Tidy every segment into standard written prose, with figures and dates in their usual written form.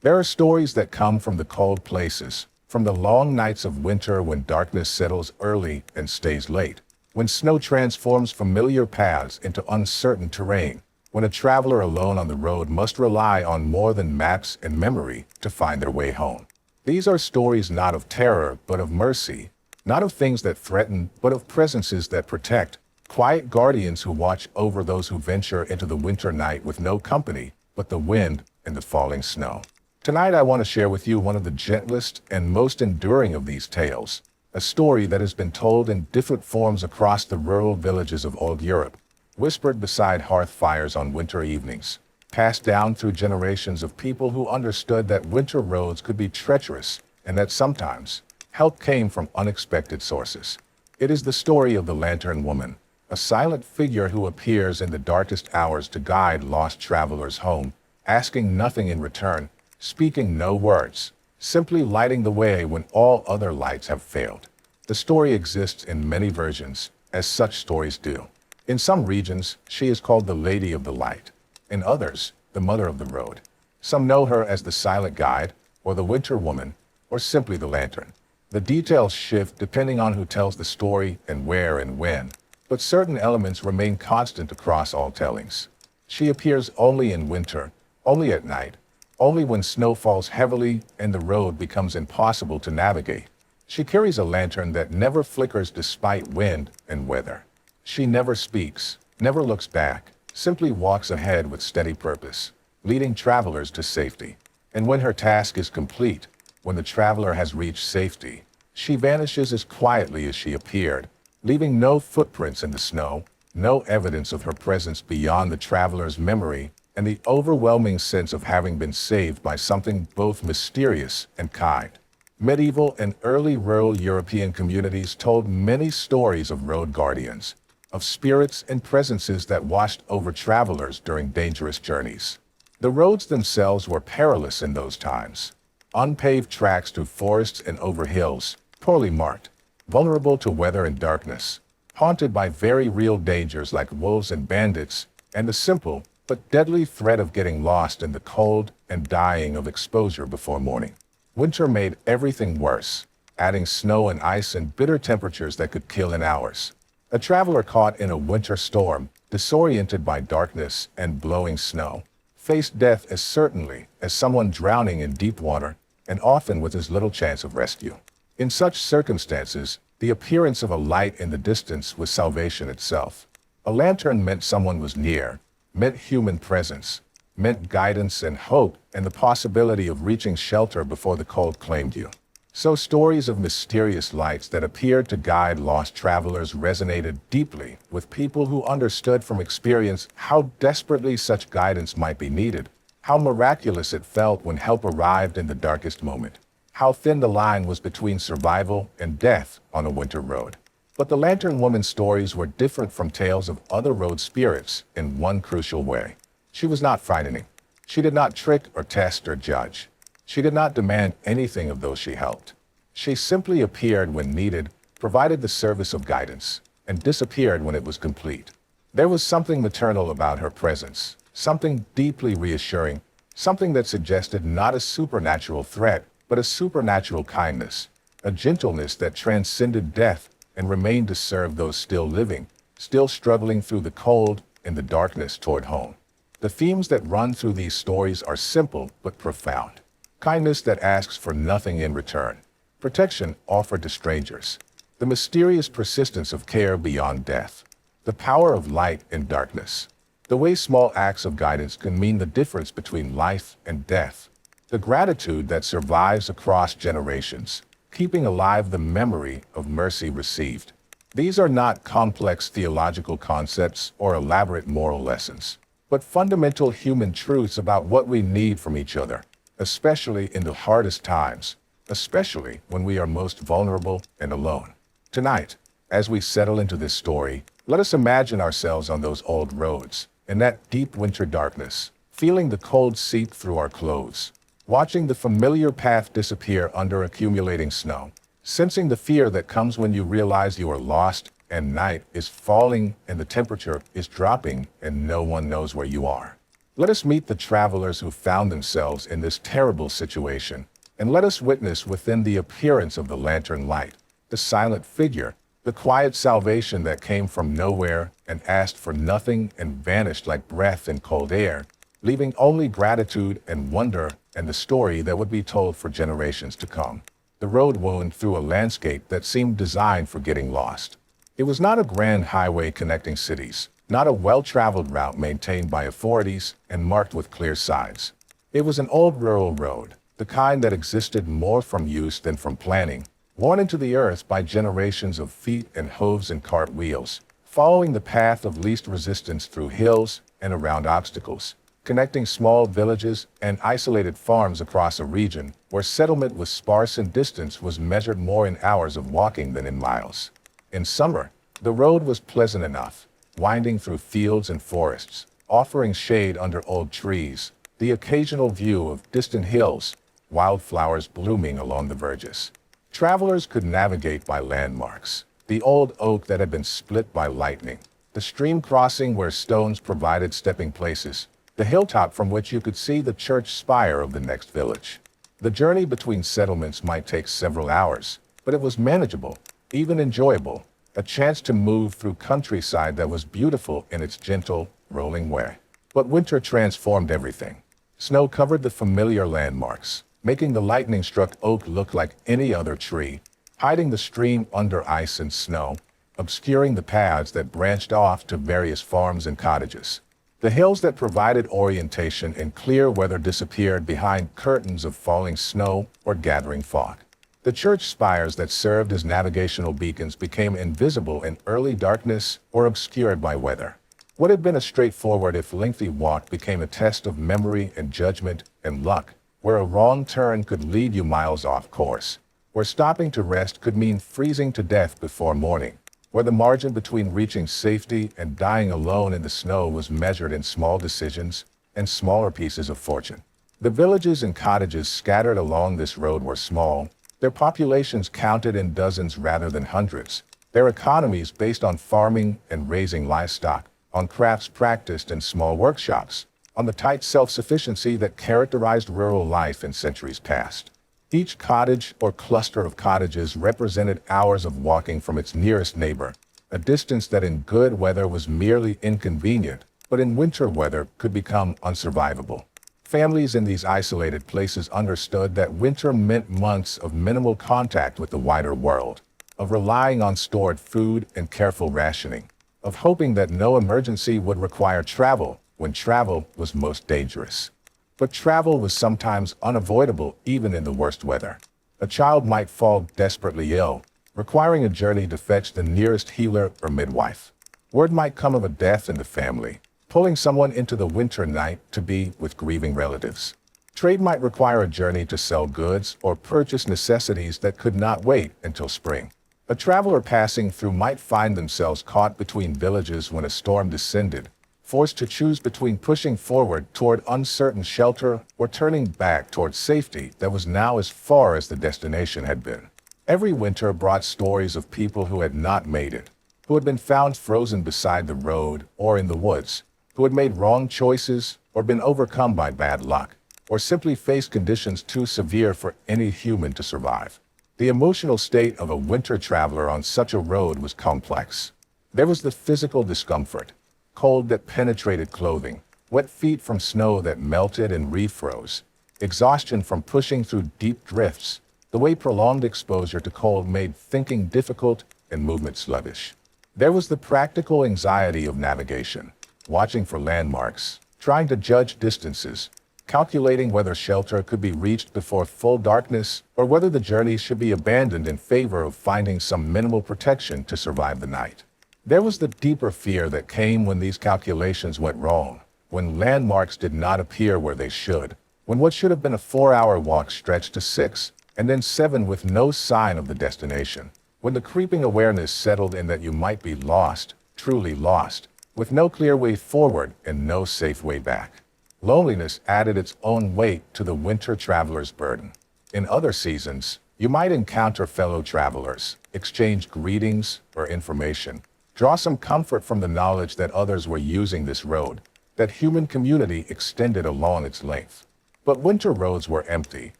There are stories that come from the cold places, from the long nights of winter when darkness settles early and stays late, when snow transforms familiar paths into uncertain terrain, when a traveler alone on the road must rely on more than maps and memory to find their way home. These are stories not of terror, but of mercy, not of things that threaten, but of presences that protect, quiet guardians who watch over those who venture into the winter night with no company but the wind and the falling snow. Tonight I want to share with you one of the gentlest and most enduring of these tales, a story that has been told in different forms across the rural villages of old Europe, whispered beside hearth fires on winter evenings, passed down through generations of people who understood that winter roads could be treacherous and that sometimes help came from unexpected sources. It is the story of the Lantern Woman, a silent figure who appears in the darkest hours to guide lost travelers home, asking nothing in return, speaking no words, simply lighting the way when all other lights have failed. The story exists in many versions, as such stories do. In some regions, she is called the Lady of the Light. In others, the Mother of the Road. Some know her as the Silent Guide, or the Winter Woman, or simply the Lantern. The details shift depending on who tells the story and where and when, but certain elements remain constant across all tellings. She appears only in winter, only at night, only when snow falls heavily and the road becomes impossible to navigate. She carries a lantern that never flickers despite wind and weather. She never speaks, never looks back, simply walks ahead with steady purpose, leading travelers to safety. And when her task is complete, when the traveler has reached safety, she vanishes as quietly as she appeared, leaving no footprints in the snow, no evidence of her presence beyond the traveler's memory and the overwhelming sense of having been saved by something both mysterious and kind. Medieval and early rural European communities told many stories of road guardians, of spirits and presences that watched over travelers during dangerous journeys. The roads themselves were perilous in those times. Unpaved tracks through forests and over hills, poorly marked, vulnerable to weather and darkness, haunted by very real dangers like wolves and bandits, and the simple but deadly threat of getting lost in the cold and dying of exposure before morning. Winter made everything worse, adding snow and ice and bitter temperatures that could kill in hours. A traveler caught in a winter storm, disoriented by darkness and blowing snow, faced death as certainly as someone drowning in deep water, and often with as little chance of rescue. In such circumstances, the appearance of a light in the distance was salvation itself. A lantern meant someone was near, meant human presence, meant guidance and hope and the possibility of reaching shelter before the cold claimed you. So stories of mysterious lights that appeared to guide lost travelers resonated deeply with people who understood from experience how desperately such guidance might be needed, how miraculous it felt when help arrived in the darkest moment, how thin the line was between survival and death on a winter road. But the Lantern Woman's stories were different from tales of other road spirits in one crucial way. She was not frightening. She did not trick or test or judge. She did not demand anything of those she helped. She simply appeared when needed, provided the service of guidance, and disappeared when it was complete. There was something maternal about her presence, something deeply reassuring, something that suggested not a supernatural threat, but a supernatural kindness, a gentleness that transcended death and remained to serve those still living, still struggling through the cold and the darkness toward home. The themes that run through these stories are simple but profound. Kindness that asks for nothing in return. Protection offered to strangers. The mysterious persistence of care beyond death. The power of light in darkness. The way small acts of guidance can mean the difference between life and death. The gratitude that survives across generations, keeping alive the memory of mercy received. These are not complex theological concepts or elaborate moral lessons, but fundamental human truths about what we need from each other, especially in the hardest times, especially when we are most vulnerable and alone. Tonight, as we settle into this story, let us imagine ourselves on those old roads, in that deep winter darkness, feeling the cold seep through our clothes, watching the familiar path disappear under accumulating snow, sensing the fear that comes when you realize you are lost and night is falling and the temperature is dropping and no one knows where you are. Let us meet the travelers who found themselves in this terrible situation, and let us witness within the appearance of the lantern light, the silent figure, the quiet salvation that came from nowhere and asked for nothing and vanished like breath in cold air, leaving only gratitude and wonder and the story that would be told for generations to come. The road wound through a landscape that seemed designed for getting lost. It was not a grand highway connecting cities, not a well-traveled route maintained by authorities and marked with clear signs. It was an old rural road, the kind that existed more from use than from planning, worn into the earth by generations of feet and hooves and cart wheels, following the path of least resistance through hills and around obstacles, connecting small villages and isolated farms across a region where settlement was sparse and distance was measured more in hours of walking than in miles. In summer, the road was pleasant enough, winding through fields and forests, offering shade under old trees, the occasional view of distant hills, wildflowers blooming along the verges. Travelers could navigate by landmarks, the old oak that had been split by lightning, the stream crossing where stones provided stepping places, the hilltop from which you could see the church spire of the next village. The journey between settlements might take several hours, but it was manageable, even enjoyable, a chance to move through countryside that was beautiful in its gentle, rolling way. But winter transformed everything. Snow covered the familiar landmarks, making the lightning-struck oak look like any other tree, hiding the stream under ice and snow, obscuring the paths that branched off to various farms and cottages. The hills that provided orientation in clear weather disappeared behind curtains of falling snow or gathering fog. The church spires that served as navigational beacons became invisible in early darkness or obscured by weather. What had been a straightforward if lengthy walk became a test of memory and judgment and luck, where a wrong turn could lead you miles off course, where stopping to rest could mean freezing to death before morning, where the margin between reaching safety and dying alone in the snow was measured in small decisions and smaller pieces of fortune. The villages and cottages scattered along this road were small, their populations counted in dozens rather than hundreds, their economies based on farming and raising livestock, on crafts practiced in small workshops, on the tight self-sufficiency that characterized rural life in centuries past. Each cottage or cluster of cottages represented hours of walking from its nearest neighbor, a distance that in good weather was merely inconvenient, but in winter weather could become unsurvivable. Families in these isolated places understood that winter meant months of minimal contact with the wider world, of relying on stored food and careful rationing, of hoping that no emergency would require travel when travel was most dangerous. But travel was sometimes unavoidable even in the worst weather. A child might fall desperately ill, requiring a journey to fetch the nearest healer or midwife. Word might come of a death in the family, pulling someone into the winter night to be with grieving relatives. Trade might require a journey to sell goods or purchase necessities that could not wait until spring. A traveler passing through might find themselves caught between villages when a storm descended, forced to choose between pushing forward toward uncertain shelter or turning back toward safety that was now as far as the destination had been. Every winter brought stories of people who had not made it, who had been found frozen beside the road or in the woods, who had made wrong choices or been overcome by bad luck, or simply faced conditions too severe for any human to survive. The emotional state of a winter traveler on such a road was complex. There was the physical discomfort, cold that penetrated clothing, wet feet from snow that melted and refroze, exhaustion from pushing through deep drifts, the way prolonged exposure to cold made thinking difficult and movement sluggish. There was the practical anxiety of navigation, watching for landmarks, trying to judge distances, calculating whether shelter could be reached before full darkness or whether the journey should be abandoned in favor of finding some minimal protection to survive the night. There was the deeper fear that came when these calculations went wrong, when landmarks did not appear where they should, when what should have been a 4-hour walk stretched to 6, and then 7 with no sign of the destination, when the creeping awareness settled in that you might be lost, truly lost, with no clear way forward and no safe way back. Loneliness added its own weight to the winter traveler's burden. In other seasons, you might encounter fellow travelers, exchange greetings or information, draw some comfort from the knowledge that others were using this road, that human community extended along its length. But winter roads were empty,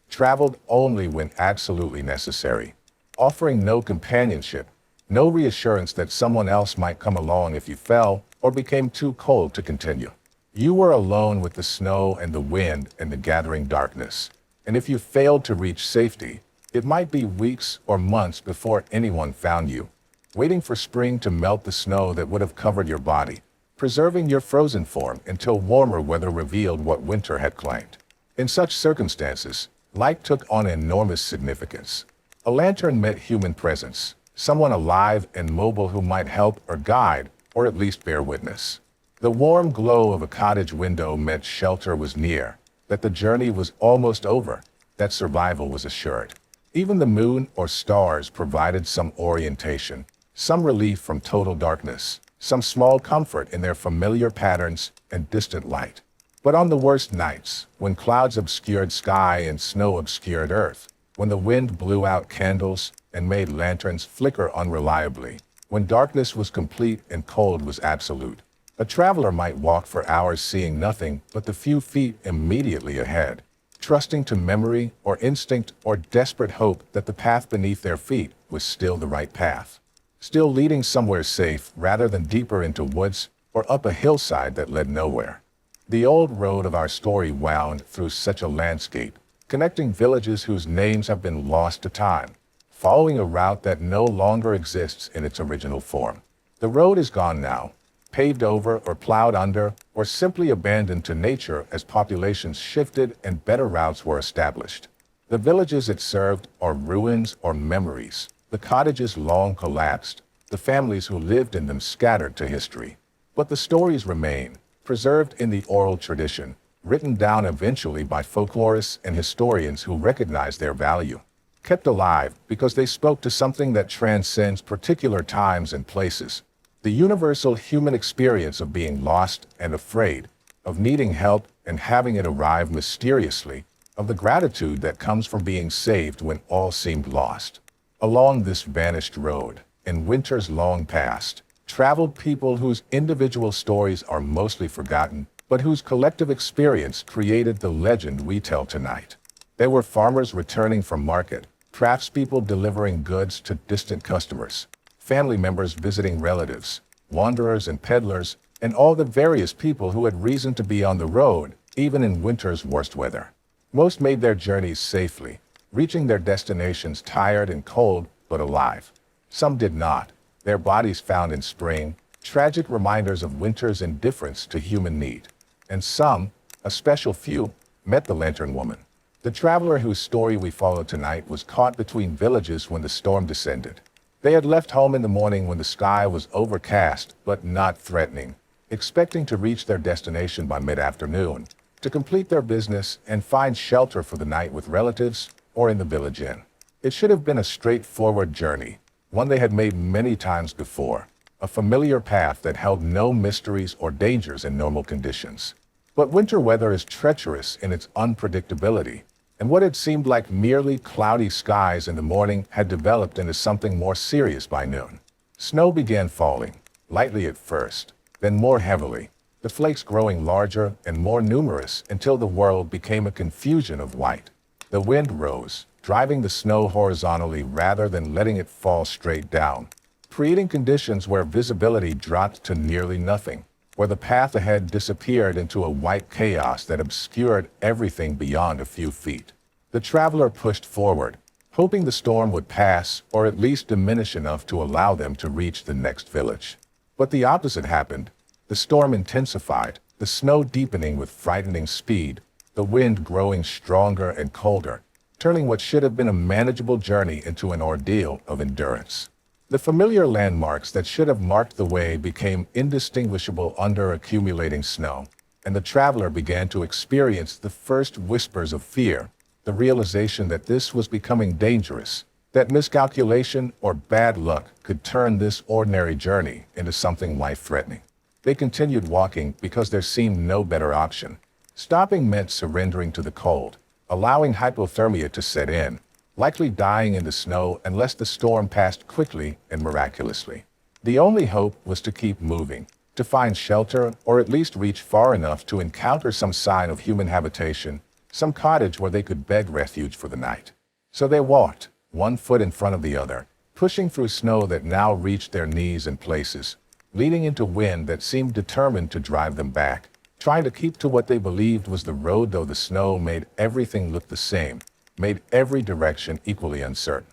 traveled only when absolutely necessary, offering no companionship, no reassurance that someone else might come along if you fell or became too cold to continue. You were alone with the snow and the wind and the gathering darkness. And if you failed to reach safety, it might be weeks or months before anyone found you, waiting for spring to melt the snow that would have covered your body, preserving your frozen form until warmer weather revealed what winter had claimed. In such circumstances, light took on enormous significance. A lantern meant human presence, someone alive and mobile who might help or guide, or at least bear witness. The warm glow of a cottage window meant shelter was near, that the journey was almost over, that survival was assured. Even the moon or stars provided some orientation, some relief from total darkness, some small comfort in their familiar patterns and distant light. But on the worst nights, when clouds obscured sky and snow obscured earth, when the wind blew out candles and made lanterns flicker unreliably, when darkness was complete and cold was absolute, a traveler might walk for hours seeing nothing but the few feet immediately ahead, trusting to memory or instinct or desperate hope that the path beneath their feet was still the right path, still leading somewhere safe rather than deeper into woods or up a hillside that led nowhere. The old road of our story wound through such a landscape, connecting villages whose names have been lost to time, following a route that no longer exists in its original form. The road is gone now, paved over or plowed under, or simply abandoned to nature as populations shifted and better routes were established. The villages it served are ruins or memories, the cottages long collapsed, the families who lived in them scattered to history. But the stories remain, preserved in the oral tradition, written down eventually by folklorists and historians who recognize their value, kept alive because they spoke to something that transcends particular times and places. The universal human experience of being lost and afraid, of needing help and having it arrive mysteriously, of the gratitude that comes from being saved when all seemed lost. Along this vanished road, in winters long past, traveled people whose individual stories are mostly forgotten, but whose collective experience created the legend we tell tonight. They were farmers returning from market, craftspeople delivering goods to distant customers, family members visiting relatives, wanderers and peddlers, and all the various people who had reason to be on the road, even in winter's worst weather. Most made their journeys safely, reaching their destinations tired and cold, but alive. Some did not, their bodies found in spring, tragic reminders of winter's indifference to human need. And some, a special few, met the Lantern Woman. The traveler whose story we follow tonight was caught between villages when the storm descended. They had left home in the morning when the sky was overcast but not threatening, expecting to reach their destination by mid-afternoon, to complete their business and find shelter for the night with relatives or in the village inn. It should have been a straightforward journey, one they had made many times before, a familiar path that held no mysteries or dangers in normal conditions. But winter weather is treacherous in its unpredictability, and what had seemed like merely cloudy skies in the morning had developed into something more serious by noon. Snow began falling, lightly at first, then more heavily, the flakes growing larger and more numerous until the world became a confusion of white. The wind rose, driving the snow horizontally rather than letting it fall straight down, creating conditions where visibility dropped to nearly nothing, where the path ahead disappeared into a white chaos that obscured everything beyond a few feet. The traveler pushed forward, hoping the storm would pass or at least diminish enough to allow them to reach the next village. But the opposite happened. The storm intensified, the snow deepening with frightening speed, the wind growing stronger and colder, turning what should have been a manageable journey into an ordeal of endurance. The familiar landmarks that should have marked the way became indistinguishable under accumulating snow, and the traveler began to experience the first whispers of fear, the realization that this was becoming dangerous, that miscalculation or bad luck could turn this ordinary journey into something life-threatening. They continued walking because there seemed no better option. Stopping meant surrendering to the cold, allowing hypothermia to set in, likely dying in the snow unless the storm passed quickly and miraculously. The only hope was to keep moving, to find shelter or at least reach far enough to encounter some sign of human habitation, some cottage where they could beg refuge for the night. So they walked, one foot in front of the other, pushing through snow that now reached their knees in places, leading into wind that seemed determined to drive them back, trying to keep to what they believed was the road, though the snow made everything look the same, made every direction equally uncertain.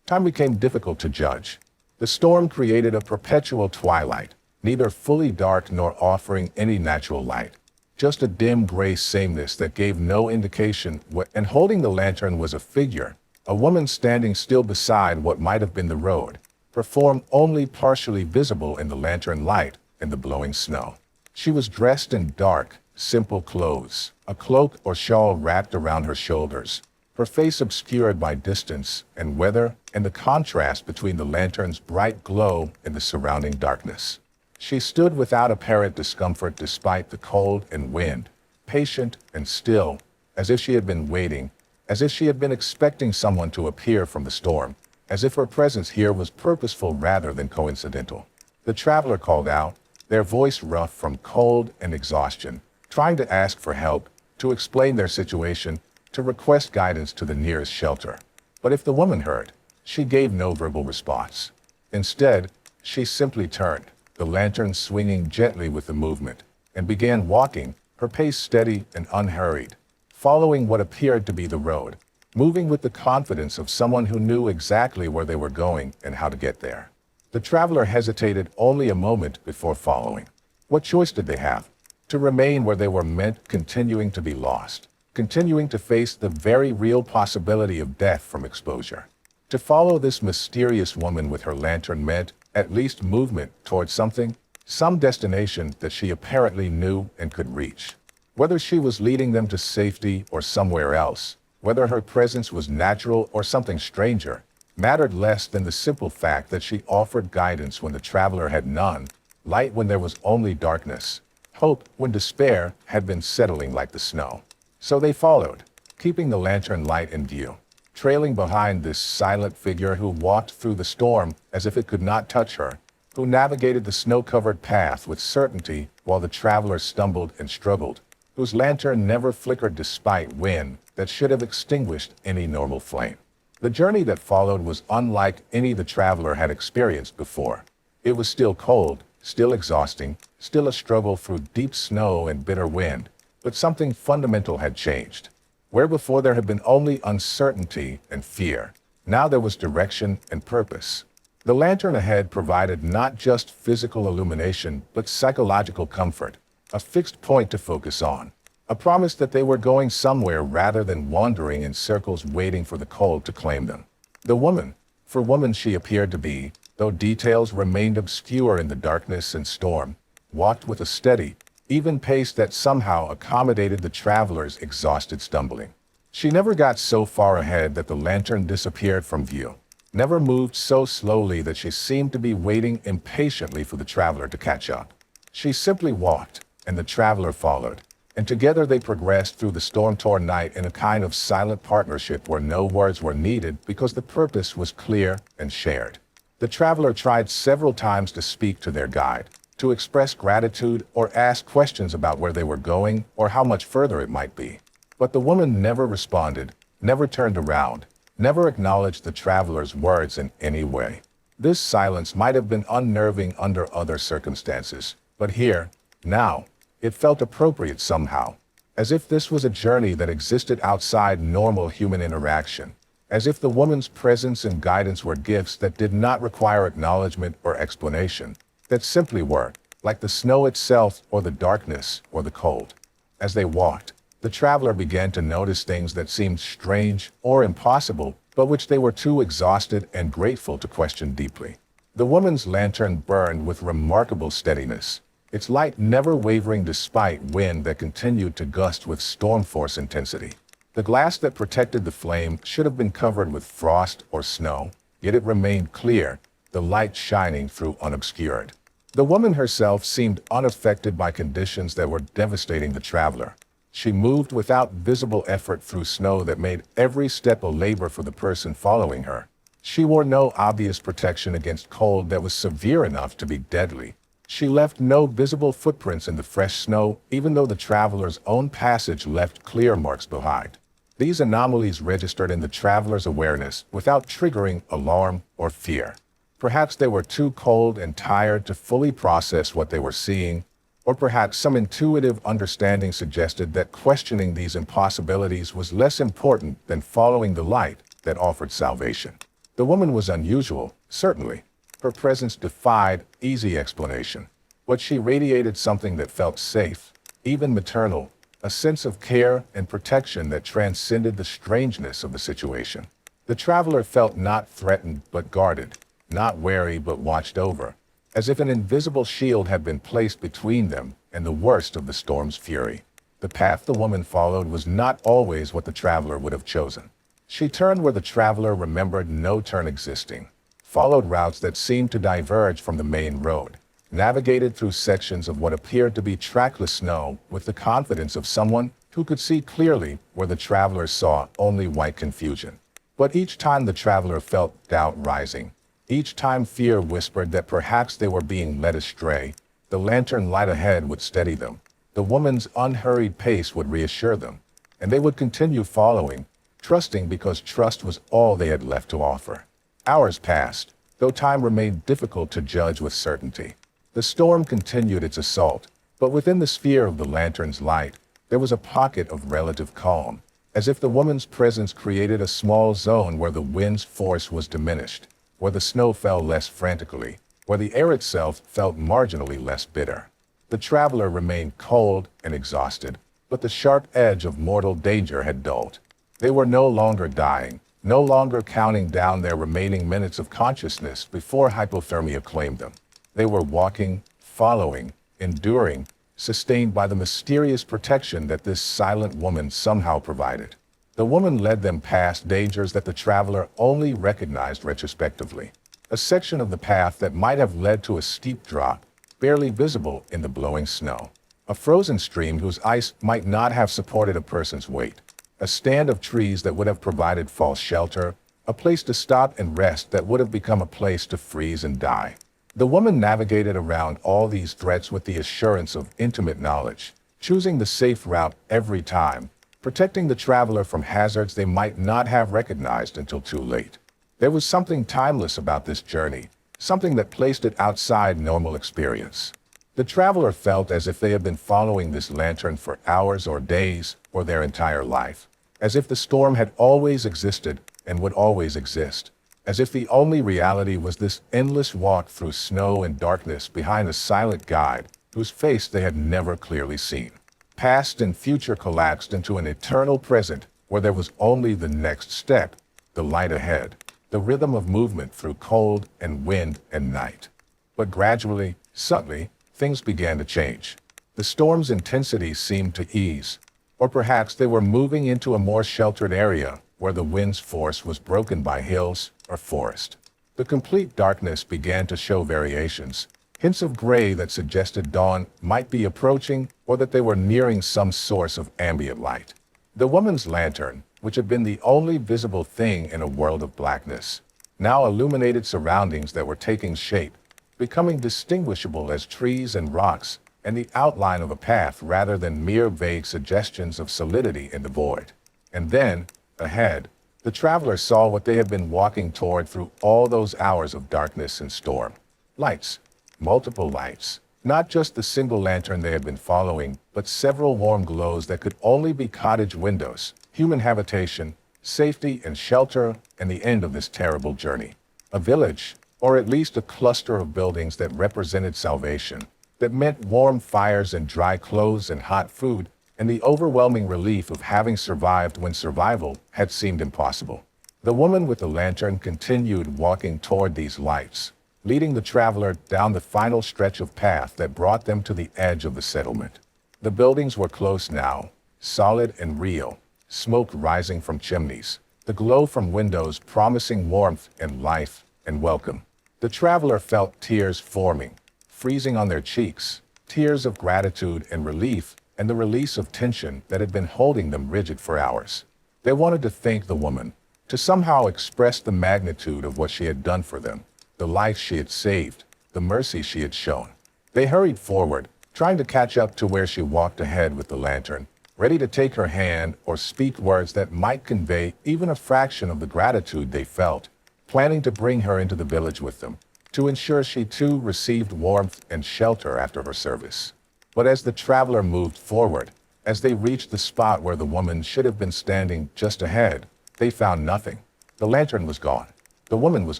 Time became difficult to judge. The storm created a perpetual twilight, neither fully dark nor offering any natural light. Just a dim gray sameness that gave no indication and holding the lantern was a figure, a woman standing still beside what might have been the road, her form only partially visible in the lantern light and the blowing snow. She was dressed in dark, simple clothes, a cloak or shawl wrapped around her shoulders, her face obscured by distance and weather and the contrast between the lantern's bright glow and the surrounding darkness. She stood without apparent discomfort despite the cold and wind, patient and still, as if she had been waiting, as if she had been expecting someone to appear from the storm, as if her presence here was purposeful rather than coincidental. The traveler called out, their voice rough from cold and exhaustion, trying to ask for help, to explain their situation, to request guidance to the nearest shelter. But if the woman heard, she gave no verbal response. Instead, she simply turned, the lantern swinging gently with the movement, and began walking, her pace steady and unhurried, following what appeared to be the road, moving with the confidence of someone who knew exactly where they were going and how to get there. The traveler hesitated only a moment before following. What choice did they have? To remain where they were meant, continuing to be lost, continuing to face the very real possibility of death from exposure. To follow this mysterious woman with her lantern meant at least movement towards something, some destination that she apparently knew and could reach. Whether she was leading them to safety or somewhere else, whether her presence was natural or something stranger, mattered less than the simple fact that she offered guidance when the traveler had none, light when there was only darkness, hope when despair had been settling like the snow. So they followed, keeping the lantern light in view, trailing behind this silent figure who walked through the storm as if it could not touch her, who navigated the snow-covered path with certainty while the traveler stumbled and struggled, whose lantern never flickered despite wind that should have extinguished any normal flame. The journey that followed was unlike any the traveler had experienced before. It was still cold, still exhausting, still a struggle through deep snow and bitter wind, but something fundamental had changed. Where before there had been only uncertainty and fear, now there was direction and purpose. The lantern ahead provided not just physical illumination, but psychological comfort, a fixed point to focus on, a promise that they were going somewhere rather than wandering in circles waiting for the cold to claim them. The woman, for woman she appeared to be, though details remained obscure in the darkness and storm, walked with a steady, even pace that somehow accommodated the traveler's exhausted stumbling. She never got so far ahead that the lantern disappeared from view, never moved so slowly that she seemed to be waiting impatiently for the traveler to catch up. She simply walked, and the traveler followed, and together they progressed through the storm-torn night in a kind of silent partnership where no words were needed because the purpose was clear and shared. The traveler tried several times to speak to their guide, to express gratitude or ask questions about where they were going or how much further it might be. But the woman never responded, never turned around, never acknowledged the traveler's words in any way. This silence might have been unnerving under other circumstances, but here, now, it felt appropriate somehow, as if this was a journey that existed outside normal human interaction, as if the woman's presence and guidance were gifts that did not require acknowledgement or explanation, that simply were, like the snow itself or the darkness or the cold. As they walked, the traveler began to notice things that seemed strange or impossible, but which they were too exhausted and grateful to question deeply. The woman's lantern burned with remarkable steadiness, its light never wavering despite wind that continued to gust with storm force intensity. The glass that protected the flame should have been covered with frost or snow, yet it remained clear, the light shining through unobscured. The woman herself seemed unaffected by conditions that were devastating the traveler. She moved without visible effort through snow that made every step a labor for the person following her. She wore no obvious protection against cold that was severe enough to be deadly. She left no visible footprints in the fresh snow, even though the traveler's own passage left clear marks behind. These anomalies registered in the traveler's awareness without triggering alarm or fear. Perhaps they were too cold and tired to fully process what they were seeing, or perhaps some intuitive understanding suggested that questioning these impossibilities was less important than following the light that offered salvation. The woman was unusual, certainly. Her presence defied easy explanation. But she radiated something that felt safe, even maternal, a sense of care and protection that transcended the strangeness of the situation. The traveler felt not threatened but guarded, not wary but watched over, as if an invisible shield had been placed between them and the worst of the storm's fury. The path the woman followed was not always what the traveler would have chosen. She turned where the traveler remembered no turn existing, followed routes that seemed to diverge from the main road, navigated through sections of what appeared to be trackless snow with the confidence of someone who could see clearly where the traveler saw only white confusion. But each time the traveler felt doubt rising, each time fear whispered that perhaps they were being led astray, the lantern light ahead would steady them. The woman's unhurried pace would reassure them, and they would continue following, trusting because trust was all they had left to offer. Hours passed, though time remained difficult to judge with certainty. The storm continued its assault, but within the sphere of the lantern's light, there was a pocket of relative calm, as if the woman's presence created a small zone where the wind's force was diminished, where the snow fell less frantically, where the air itself felt marginally less bitter. The traveler remained cold and exhausted, but the sharp edge of mortal danger had dulled. They were no longer dying, no longer counting down their remaining minutes of consciousness before hypothermia claimed them. They were walking, following, enduring, sustained by the mysterious protection that this silent woman somehow provided. The woman led them past dangers that the traveler only recognized retrospectively. A section of the path that might have led to a steep drop, barely visible in the blowing snow. A frozen stream whose ice might not have supported a person's weight. A stand of trees that would have provided false shelter. A place to stop and rest that would have become a place to freeze and die. The woman navigated around all these threats with the assurance of intimate knowledge, choosing the safe route every time, protecting the traveler from hazards they might not have recognized until too late. There was something timeless about this journey, something that placed it outside normal experience. The traveler felt as if they had been following this lantern for hours or days or their entire life, as if the storm had always existed and would always exist. As if the only reality was this endless walk through snow and darkness behind a silent guide whose face they had never clearly seen. Past and future collapsed into an eternal present where there was only the next step, the light ahead, the rhythm of movement through cold and wind and night. But gradually, subtly, things began to change. The storm's intensity seemed to ease, or perhaps they were moving into a more sheltered area where the wind's force was broken by hills or forest. The complete darkness began to show variations, hints of gray that suggested dawn might be approaching or that they were nearing some source of ambient light. The woman's lantern, which had been the only visible thing in a world of blackness, now illuminated surroundings that were taking shape, becoming distinguishable as trees and rocks and the outline of a path rather than mere vague suggestions of solidity in the void. And then, ahead, the traveler saw what they had been walking toward through all those hours of darkness and storm. Lights. Multiple lights. Not just the single lantern they had been following, but several warm glows that could only be cottage windows, human habitation, safety and shelter, and the end of this terrible journey. A village, or at least a cluster of buildings that represented salvation, that meant warm fires and dry clothes and hot food, and the overwhelming relief of having survived when survival had seemed impossible. The woman with the lantern continued walking toward these lights, leading the traveler down the final stretch of path that brought them to the edge of the settlement. The buildings were close now, solid and real, smoke rising from chimneys, the glow from windows promising warmth and life and welcome. The traveler felt tears forming, freezing on their cheeks, tears of gratitude and relief, and the release of tension that had been holding them rigid for hours. They wanted to thank the woman, to somehow express the magnitude of what she had done for them, the life she had saved, the mercy she had shown. They hurried forward, trying to catch up to where she walked ahead with the lantern, ready to take her hand or speak words that might convey even a fraction of the gratitude they felt, planning to bring her into the village with them, to ensure she too received warmth and shelter after her service. But as the traveler moved forward, as they reached the spot where the woman should have been standing just ahead, they found nothing. The lantern was gone. The woman was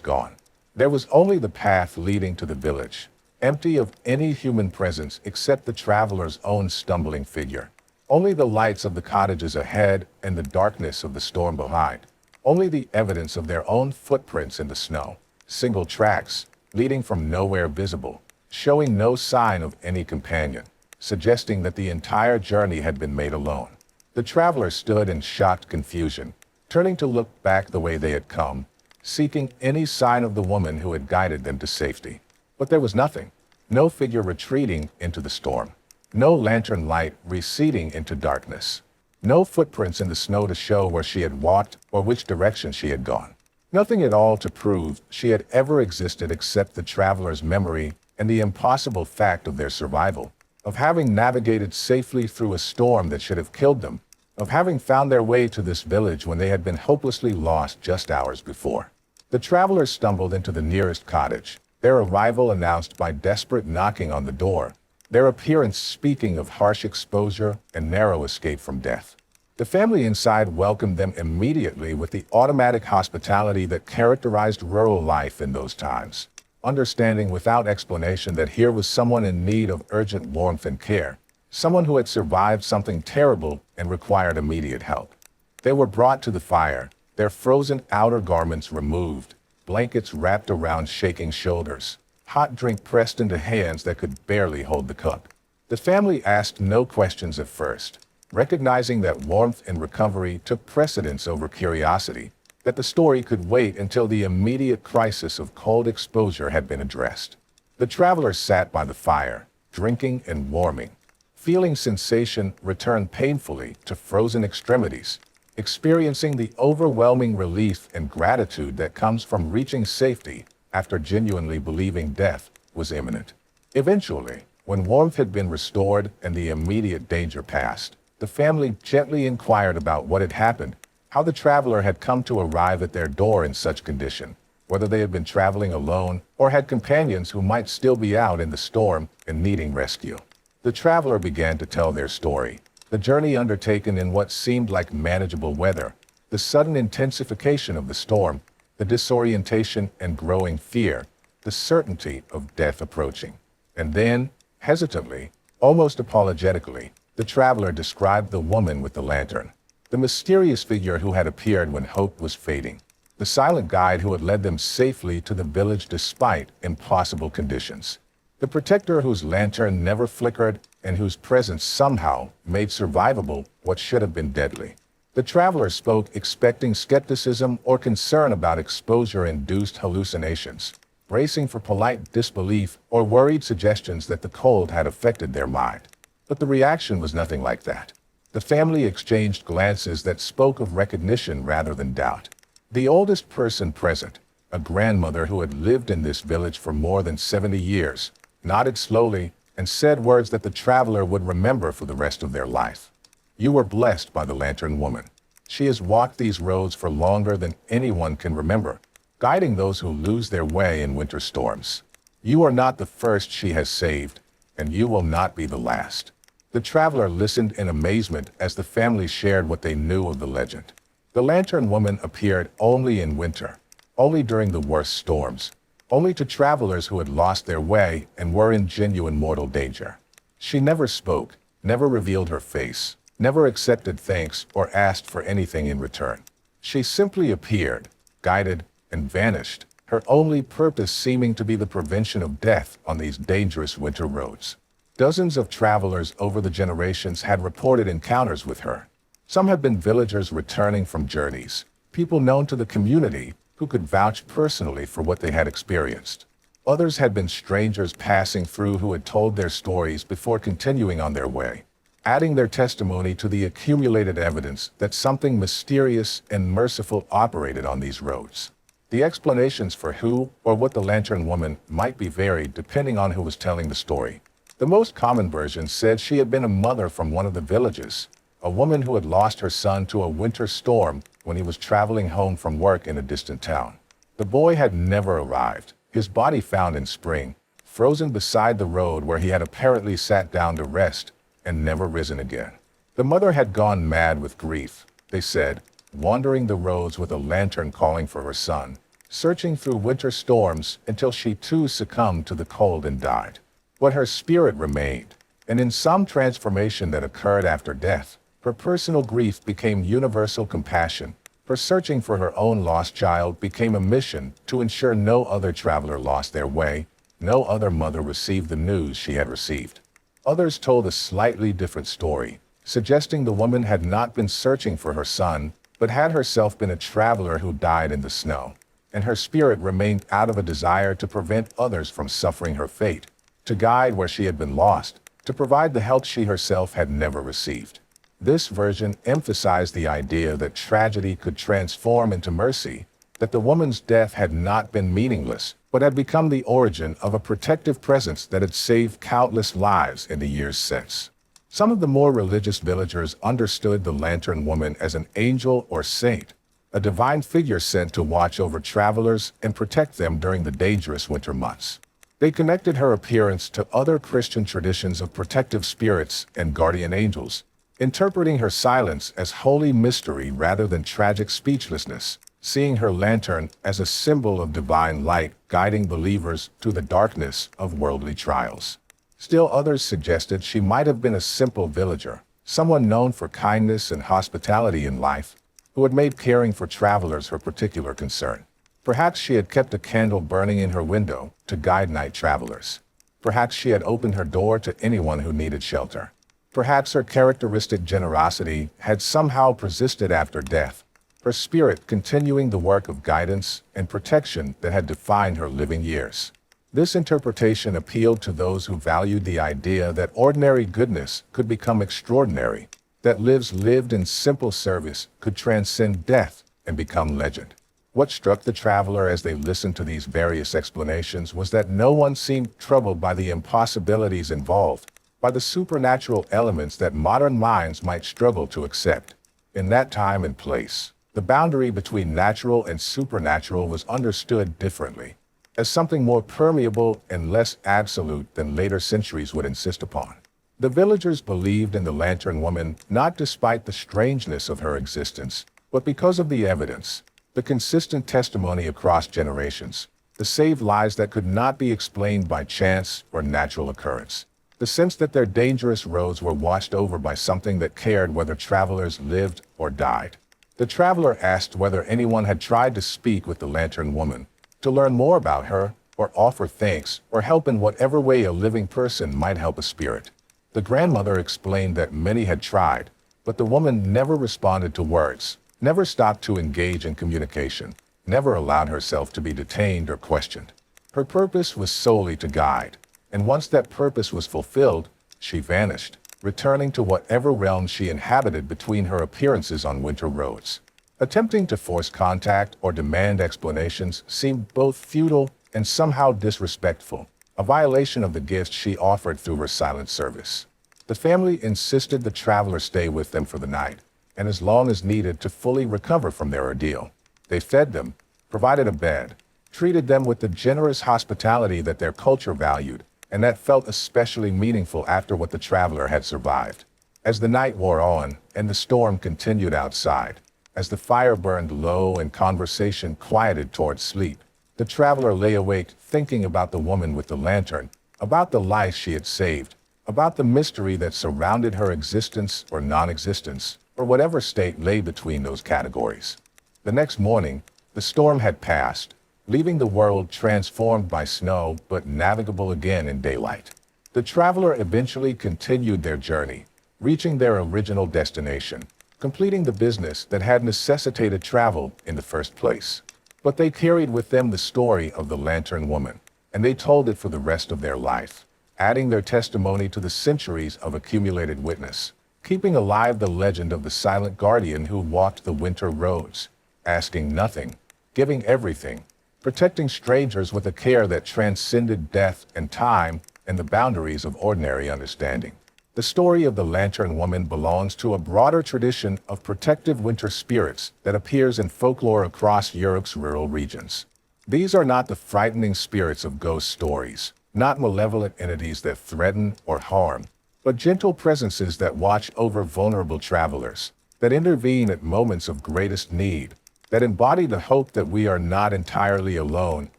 gone. There was only the path leading to the village, empty of any human presence except the traveler's own stumbling figure. Only the lights of the cottages ahead and the darkness of the storm behind. Only the evidence of their own footprints in the snow. Single tracks, leading from nowhere visible, showing no sign of any companion, suggesting that the entire journey had been made alone. The traveler stood in shocked confusion, turning to look back the way they had come, seeking any sign of the woman who had guided them to safety. But there was nothing. No figure retreating into the storm. No lantern light receding into darkness. No footprints in the snow to show where she had walked or which direction she had gone. Nothing at all to prove she had ever existed except the traveler's memory and the impossible fact of their survival, of having navigated safely through a storm that should have killed them, of having found their way to this village when they had been hopelessly lost just hours before. The travelers stumbled into the nearest cottage, their arrival announced by desperate knocking on the door, their appearance speaking of harsh exposure and narrow escape from death. The family inside welcomed them immediately with the automatic hospitality that characterized rural life in those times, understanding without explanation that here was someone in need of urgent warmth and care, someone who had survived something terrible and required immediate help. They were brought to the fire, their frozen outer garments removed, blankets wrapped around shaking shoulders, hot drink pressed into hands that could barely hold the cup. The family asked no questions at first, recognizing that warmth and recovery took precedence over curiosity, that the story could wait until the immediate crisis of cold exposure had been addressed. The travelers sat by the fire, drinking and warming, feeling sensation return painfully to frozen extremities, experiencing the overwhelming relief and gratitude that comes from reaching safety after genuinely believing death was imminent. Eventually, when warmth had been restored and the immediate danger passed, the family gently inquired about what had happened, how the traveler had come to arrive at their door in such condition, whether they had been traveling alone or had companions who might still be out in the storm and needing rescue. The traveler began to tell their story, the journey undertaken in what seemed like manageable weather, the sudden intensification of the storm, the disorientation and growing fear, the certainty of death approaching. And then, hesitantly, almost apologetically, the traveler described the woman with the lantern, the mysterious figure who had appeared when hope was fading, the silent guide who had led them safely to the village despite impossible conditions, the protector whose lantern never flickered and whose presence somehow made survivable what should have been deadly. The traveler spoke expecting skepticism or concern about exposure-induced hallucinations, bracing for polite disbelief or worried suggestions that the cold had affected their mind. But the reaction was nothing like that. The family exchanged glances that spoke of recognition rather than doubt. The oldest person present, a grandmother who had lived in this village for more than 70 years, nodded slowly and said words that the traveler would remember for the rest of their life. You were blessed by the lantern woman. She has walked these roads for longer than anyone can remember, guiding those who lose their way in winter storms. You are not the first she has saved, and you will not be the last. The traveler listened in amazement as the family shared what they knew of the legend. The lantern woman appeared only in winter, only during the worst storms, only to travelers who had lost their way and were in genuine mortal danger. She never spoke, never revealed her face, never accepted thanks or asked for anything in return. She simply appeared, guided, and vanished, her only purpose seeming to be the prevention of death on these dangerous winter roads. Dozens of travelers over the generations had reported encounters with her. Some had been villagers returning from journeys, people known to the community who could vouch personally for what they had experienced. Others had been strangers passing through who had told their stories before continuing on their way, adding their testimony to the accumulated evidence that something mysterious and merciful operated on these roads. The explanations for who or what the Lantern Woman might be varied depending on who was telling the story. The most common version said she had been a mother from one of the villages, a woman who had lost her son to a winter storm when he was traveling home from work in a distant town. The boy had never arrived, his body found in spring, frozen beside the road where he had apparently sat down to rest and never risen again. The mother had gone mad with grief, they said, wandering the roads with a lantern calling for her son, searching through winter storms until she too succumbed to the cold and died. But her spirit remained, and in some transformation that occurred after death, her personal grief became universal compassion. Her searching for her own lost child became a mission to ensure no other traveler lost their way, no other mother received the news she had received. Others told a slightly different story, suggesting the woman had not been searching for her son, but had herself been a traveler who died in the snow, and her spirit remained out of a desire to prevent others from suffering her fate, to guide where she had been lost, to provide the help she herself had never received. This version emphasized the idea that tragedy could transform into mercy, that the woman's death had not been meaningless, but had become the origin of a protective presence that had saved countless lives in the years since. Some of the more religious villagers understood the Lantern Woman as an angel or saint, a divine figure sent to watch over travelers and protect them during the dangerous winter months. They connected her appearance to other Christian traditions of protective spirits and guardian angels, interpreting her silence as holy mystery rather than tragic speechlessness, seeing her lantern as a symbol of divine light guiding believers through the darkness of worldly trials. Still others suggested she might have been a simple villager, someone known for kindness and hospitality in life, who had made caring for travelers her particular concern. Perhaps she had kept a candle burning in her window to guide night travelers. Perhaps she had opened her door to anyone who needed shelter. Perhaps her characteristic generosity had somehow persisted after death, her spirit continuing the work of guidance and protection that had defined her living years. This interpretation appealed to those who valued the idea that ordinary goodness could become extraordinary, that lives lived in simple service could transcend death and become legend. What struck the traveler as they listened to these various explanations was that no one seemed troubled by the impossibilities involved, by the supernatural elements that modern minds might struggle to accept. In that time and place, the boundary between natural and supernatural was understood differently, as something more permeable and less absolute than later centuries would insist upon. The villagers believed in the Lantern Woman not despite the strangeness of her existence, but because of the evidence, the consistent testimony across generations, the saved lives that could not be explained by chance or natural occurrence, the sense that their dangerous roads were watched over by something that cared whether travelers lived or died. The traveler asked whether anyone had tried to speak with the Lantern Woman, to learn more about her, or offer thanks, or help in whatever way a living person might help a spirit. The grandmother explained that many had tried, but the woman never responded to words, never stopped to engage in communication, never allowed herself to be detained or questioned. Her purpose was solely to guide, and once that purpose was fulfilled, she vanished, returning to whatever realm she inhabited between her appearances on winter roads. Attempting to force contact or demand explanations seemed both futile and somehow disrespectful, a violation of the gift she offered through her silent service. The family insisted the traveler stay with them for the night, and as long as needed to fully recover from their ordeal. They fed them, provided a bed, treated them with the generous hospitality that their culture valued, and that felt especially meaningful after what the traveler had survived. As the night wore on and the storm continued outside, as the fire burned low and conversation quieted towards sleep, the traveler lay awake thinking about the woman with the lantern, about the life she had saved, about the mystery that surrounded her existence or non-existence, or whatever state lay between those categories. The next morning, the storm had passed, leaving the world transformed by snow but navigable again in daylight. The traveler eventually continued their journey, reaching their original destination, completing the business that had necessitated travel in the first place. But they carried with them the story of the Lantern Woman, and they told it for the rest of their life, adding their testimony to the centuries of accumulated witness, keeping alive the legend of the silent guardian who walked the winter roads, asking nothing, giving everything, protecting strangers with a care that transcended death and time and the boundaries of ordinary understanding. The story of the Lantern Woman belongs to a broader tradition of protective winter spirits that appears in folklore across Europe's rural regions. These are not the frightening spirits of ghost stories, not malevolent entities that threaten or harm, but gentle presences that watch over vulnerable travelers, that intervene at moments of greatest need, that embody the hope that we are not entirely alone,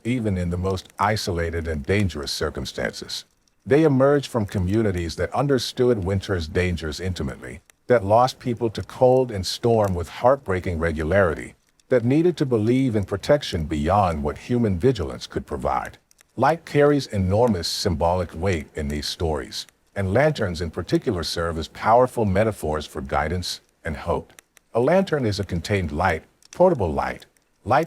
even in the most isolated and dangerous circumstances. They emerge from communities that understood winter's dangers intimately, that lost people to cold and storm with heartbreaking regularity, that needed to believe in protection beyond what human vigilance could provide. Light carries enormous symbolic weight in these stories, and lanterns in particular serve as powerful metaphors for guidance and hope. A lantern is a contained light, portable light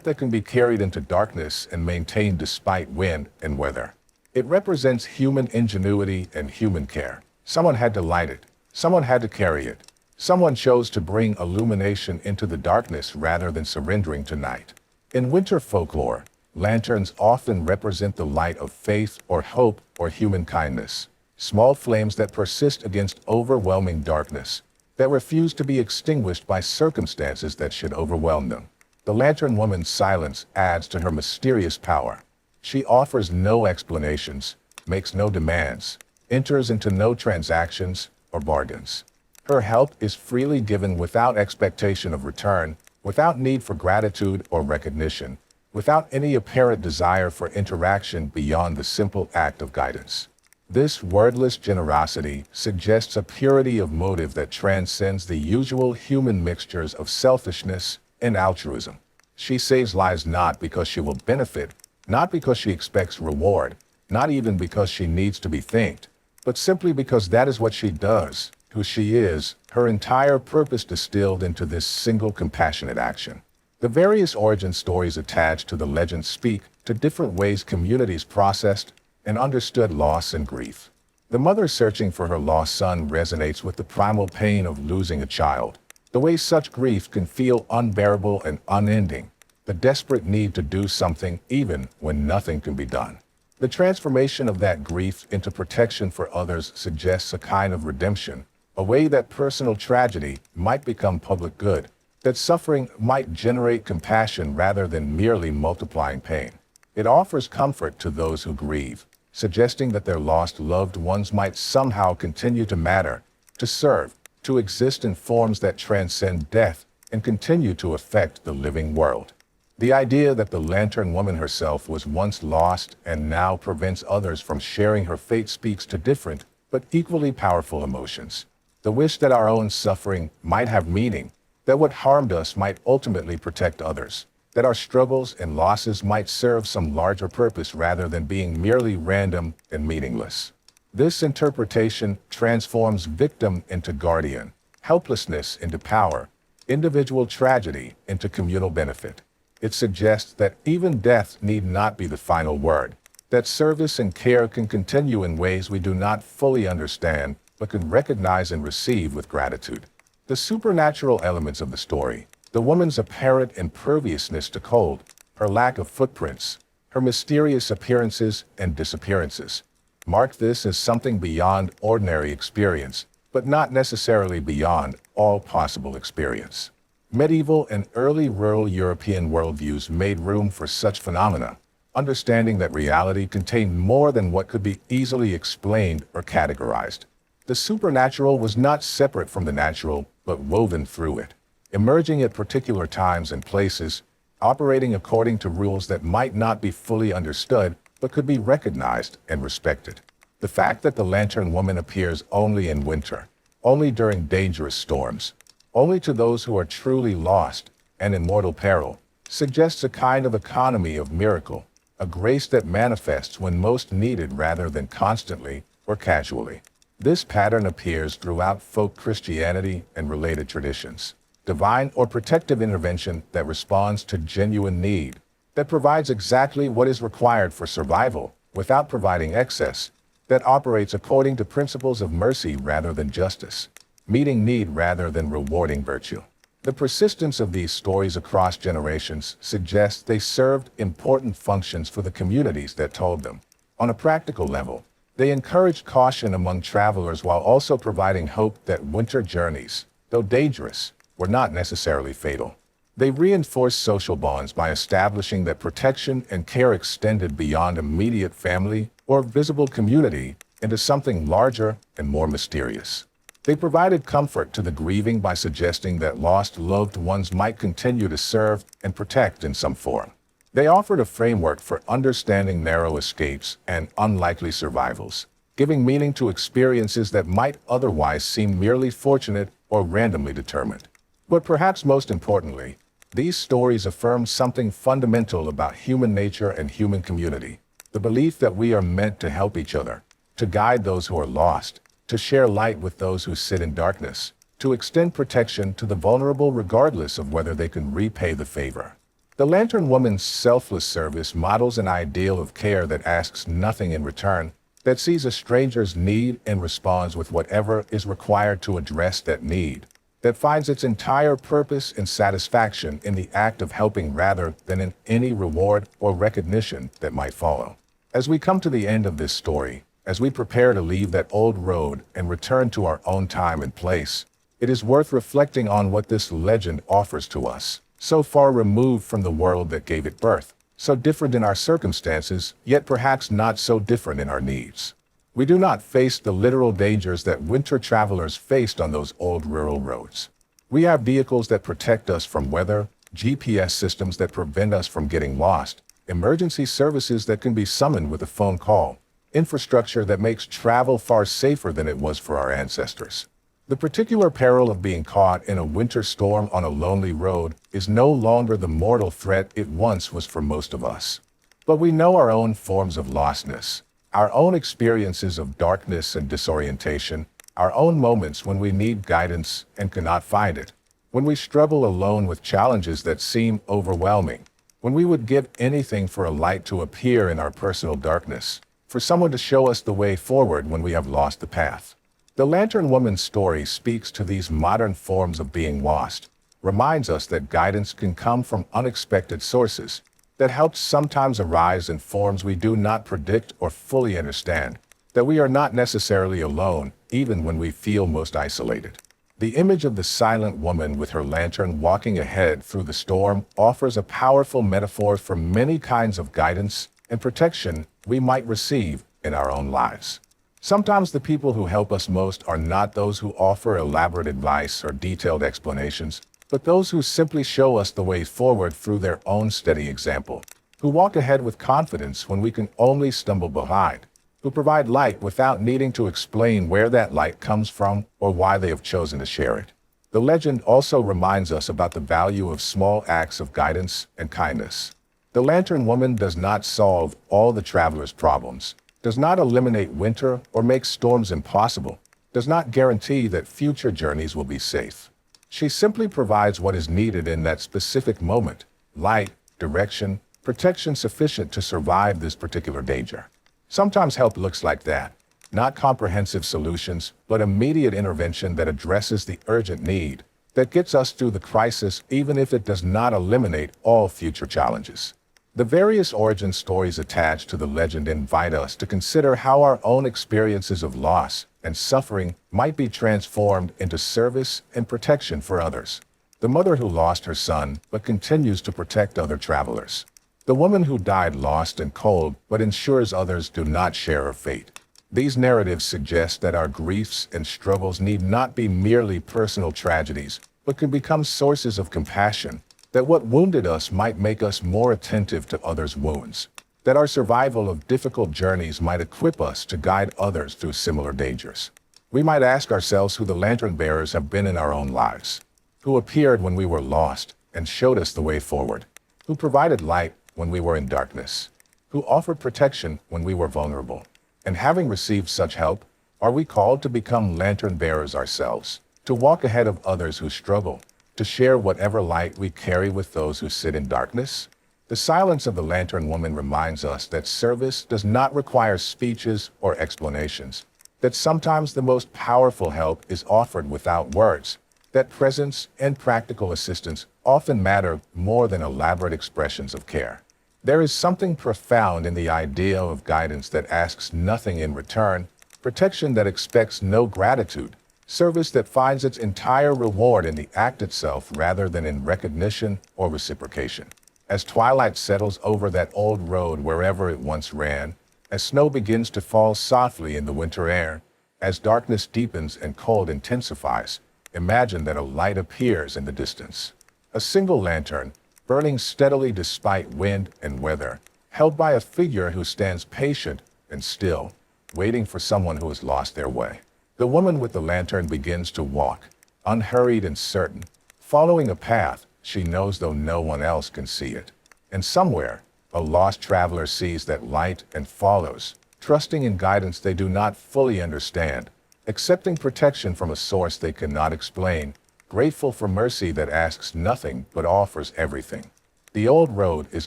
that can be carried into darkness and maintained despite wind and weather. It represents human ingenuity and human care. Someone had to light it. Someone had to carry it. Someone chose to bring illumination into the darkness rather than surrendering to night. In winter folklore, lanterns often represent the light of faith or hope or human kindness, small flames that persist against overwhelming darkness, that refuse to be extinguished by circumstances that should overwhelm them. The Lantern Woman's silence adds to her mysterious power. She offers no explanations, makes no demands, enters into no transactions or bargains. Her help is freely given without expectation of return, without need for gratitude or recognition, without any apparent desire for interaction beyond the simple act of guidance. This wordless generosity suggests a purity of motive that transcends the usual human mixtures of selfishness and altruism. She saves lives not because she will benefit, not because she expects reward, not even because she needs to be thanked, but simply because that is what she does, who she is, her entire purpose distilled into this single compassionate action. The various origin stories attached to the legend speak to different ways communities processed and understood loss and grief. The mother searching for her lost son resonates with the primal pain of losing a child, the way such grief can feel unbearable and unending, the desperate need to do something even when nothing can be done. The transformation of that grief into protection for others suggests a kind of redemption, a way that personal tragedy might become public good, that suffering might generate compassion rather than merely multiplying pain. It offers comfort to those who grieve, suggesting that their lost loved ones might somehow continue to matter, to serve, to exist in forms that transcend death and continue to affect the living world. The idea that the Lantern Woman herself was once lost and now prevents others from sharing her fate speaks to different but equally powerful emotions. The wish that our own suffering might have meaning, that what harmed us might ultimately protect others, that our struggles and losses might serve some larger purpose rather than being merely random and meaningless. This interpretation transforms victim into guardian, helplessness into power, individual tragedy into communal benefit. It suggests that even death need not be the final word, that service and care can continue in ways we do not fully understand, but can recognize and receive with gratitude. The supernatural elements of the story, the woman's apparent imperviousness to cold, her lack of footprints, her mysterious appearances and disappearances, mark this as something beyond ordinary experience, but not necessarily beyond all possible experience. Medieval and early rural European worldviews made room for such phenomena, understanding that reality contained more than what could be easily explained or categorized. The supernatural was not separate from the natural, but woven through it, emerging at particular times and places, operating according to rules that might not be fully understood, but could be recognized and respected. The fact that the Lantern Woman appears only in winter, only during dangerous storms, only to those who are truly lost and in mortal peril, suggests a kind of economy of miracle, a grace that manifests when most needed rather than constantly or casually. This pattern appears throughout folk Christianity and related traditions. Divine or protective intervention that responds to genuine need, that provides exactly what is required for survival without providing excess, that operates according to principles of mercy rather than justice, meeting need rather than rewarding virtue. The persistence of these stories across generations suggests they served important functions for the communities that told them. On a practical level, they encouraged caution among travelers while also providing hope that winter journeys, though dangerous, were not necessarily fatal. They reinforced social bonds by establishing that protection and care extended beyond immediate family or visible community into something larger and more mysterious. They provided comfort to the grieving by suggesting that lost loved ones might continue to serve and protect in some form. They offered a framework for understanding narrow escapes and unlikely survivals, giving meaning to experiences that might otherwise seem merely fortunate or randomly determined. But perhaps most importantly, these stories affirm something fundamental about human nature and human community, the belief that we are meant to help each other, to guide those who are lost, to share light with those who sit in darkness, to extend protection to the vulnerable regardless of whether they can repay the favor. The Lantern Woman's selfless service models an ideal of care that asks nothing in return, that sees a stranger's need and responds with whatever is required to address that need, that finds its entire purpose and satisfaction in the act of helping rather than in any reward or recognition that might follow. As we come to the end of this story, as we prepare to leave that old road and return to our own time and place, it is worth reflecting on what this legend offers to us. So far removed from the world that gave it birth, so different in our circumstances, yet perhaps not so different in our needs. We do not face the literal dangers that winter travelers faced on those old rural roads. We have vehicles that protect us from weather, GPS systems that prevent us from getting lost, emergency services that can be summoned with a phone call, infrastructure that makes travel far safer than it was for our ancestors. The particular peril of being caught in a winter storm on a lonely road is no longer the mortal threat it once was for most of us. But we know our own forms of lostness, our own experiences of darkness and disorientation, our own moments when we need guidance and cannot find it, when we struggle alone with challenges that seem overwhelming, when we would give anything for a light to appear in our personal darkness, for someone to show us the way forward when we have lost the path. The Lantern Woman's story speaks to these modern forms of being lost, reminds us that guidance can come from unexpected sources, that helps sometimes arise in forms we do not predict or fully understand, that we are not necessarily alone, even when we feel most isolated. The image of the silent woman with her lantern walking ahead through the storm offers a powerful metaphor for many kinds of guidance and protection we might receive in our own lives. Sometimes the people who help us most are not those who offer elaborate advice or detailed explanations, but those who simply show us the way forward through their own steady example, who walk ahead with confidence when we can only stumble behind, who provide light without needing to explain where that light comes from or why they have chosen to share it. The legend also reminds us about the value of small acts of guidance and kindness. The Lantern Woman does not solve all the traveler's problems, does not eliminate winter or make storms impossible, does not guarantee that future journeys will be safe. She simply provides what is needed in that specific moment: light, direction, protection sufficient to survive this particular danger. Sometimes help looks like that, not comprehensive solutions, but immediate intervention that addresses the urgent need, that gets us through the crisis even if it does not eliminate all future challenges. The various origin stories attached to the legend invite us to consider how our own experiences of loss and suffering might be transformed into service and protection for others. The mother who lost her son but continues to protect other travelers. The woman who died lost and cold but ensures others do not share her fate. These narratives suggest that our griefs and struggles need not be merely personal tragedies, but can become sources of compassion, that what wounded us might make us more attentive to others' wounds, that our survival of difficult journeys might equip us to guide others through similar dangers. We might ask ourselves who the lantern bearers have been in our own lives, who appeared when we were lost and showed us the way forward, who provided light when we were in darkness, who offered protection when we were vulnerable. And having received such help, are we called to become lantern bearers ourselves, to walk ahead of others who struggle, to share whatever light we carry with those who sit in darkness? The silence of the Lantern Woman reminds us that service does not require speeches or explanations, that sometimes the most powerful help is offered without words, that presence and practical assistance often matter more than elaborate expressions of care. There is something profound in the idea of guidance that asks nothing in return, protection that expects no gratitude, service that finds its entire reward in the act itself rather than in recognition or reciprocation. As twilight settles over that old road wherever it once ran, as snow begins to fall softly in the winter air, as darkness deepens and cold intensifies, imagine that a light appears in the distance. A single lantern, burning steadily despite wind and weather, held by a figure who stands patient and still, waiting for someone who has lost their way. The woman with the lantern begins to walk, unhurried and certain, following a path she knows though no one else can see it. And somewhere, a lost traveler sees that light and follows, trusting in guidance they do not fully understand, accepting protection from a source they cannot explain, grateful for mercy that asks nothing but offers everything. The old road is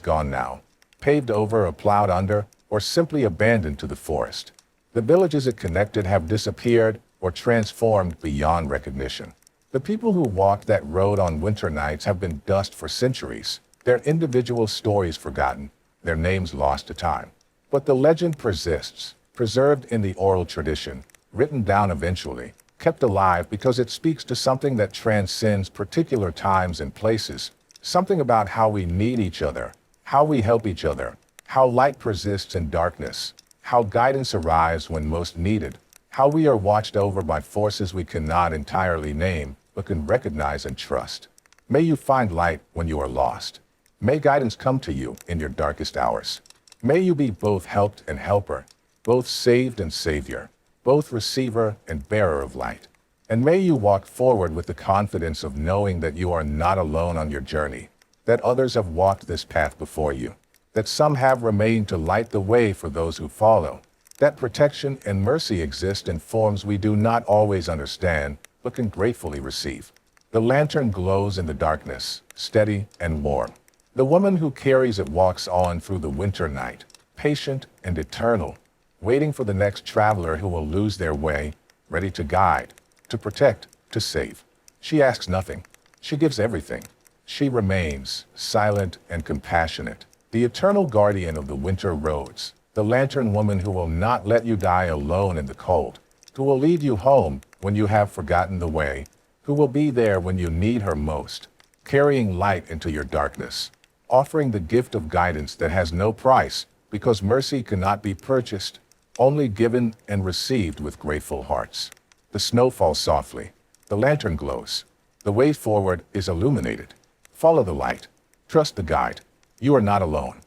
gone now, paved over or plowed under, or simply abandoned to the forest. The villages it connected have disappeared or transformed beyond recognition. The people who walked that road on winter nights have been dust for centuries, their individual stories forgotten, their names lost to time. But the legend persists, preserved in the oral tradition, written down eventually, kept alive because it speaks to something that transcends particular times and places, something about how we need each other, how we help each other, how light persists in darkness, how guidance arrives when most needed, how we are watched over by forces we cannot entirely name, but can recognize and trust. May you find light when you are lost. May guidance come to you in your darkest hours. May you be both helped and helper, both saved and savior, both receiver and bearer of light. And may you walk forward with the confidence of knowing that you are not alone on your journey, that others have walked this path before you, that some have remained to light the way for those who follow, that protection and mercy exist in forms we do not always understand, but can gratefully receive. The lantern glows in the darkness, steady and warm. The woman who carries it walks on through the winter night, patient and eternal, waiting for the next traveler who will lose their way, ready to guide, to protect, to save. She asks nothing. She gives everything. She remains silent and compassionate, the eternal guardian of the winter roads, the lantern woman who will not let you die alone in the cold, who will lead you home when you have forgotten the way, who will be there when you need her most, carrying light into your darkness, offering the gift of guidance that has no price, because mercy cannot be purchased, only given and received with grateful hearts. The snow falls softly. The lantern glows. The way forward is illuminated. Follow the light. Trust the guide. You are not alone.